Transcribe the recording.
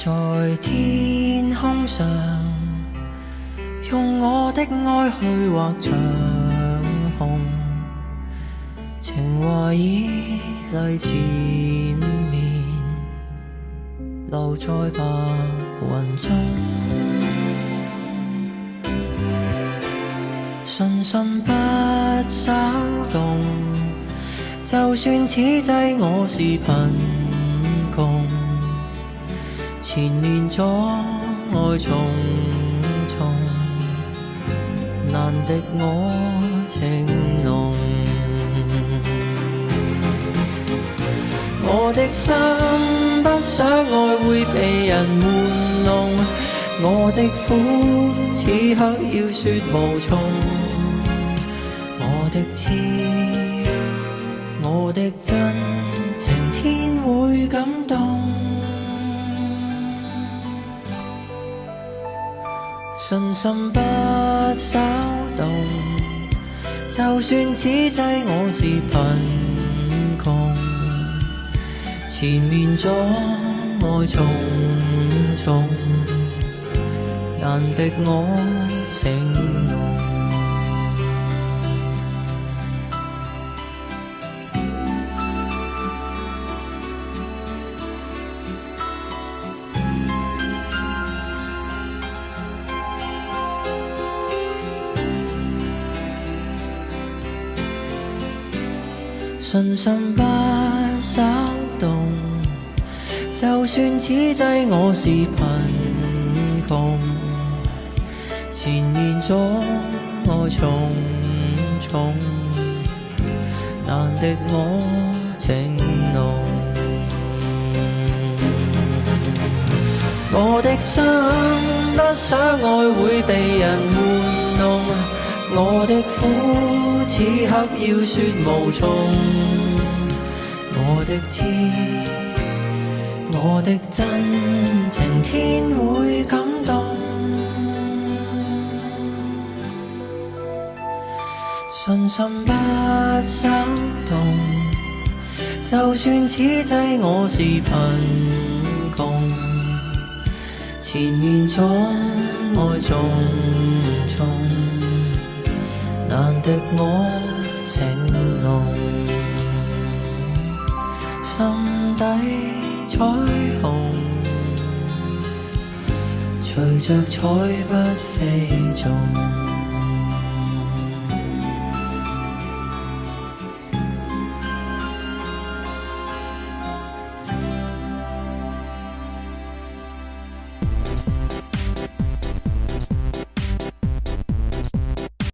在天空上，用我的愛去畫長虹，情話已嚟纏綿，留在白雲中。信心不稍動，就算此際我是貧窮，纏綿阻礙重重，難敵我情濃。我的心不想愛會被人玩弄，我的苦此刻要說無從，我的痴，我的真情天會感動。信心不稍動，就算此際我是貧窮，前面阻礙重重，難敵我情濃。信心不稍動，就算此際我是貧窮，前面阻礙重重，難敵我情濃。我的心不想愛會被人玩弄，我的苦此刻要說無從，我的痴，我的真情天會感動。信心不稍動，就算此際我是貧窮，前面阻礙重重，難敵我情濃。心底彩虹，隨着彩筆飛縱。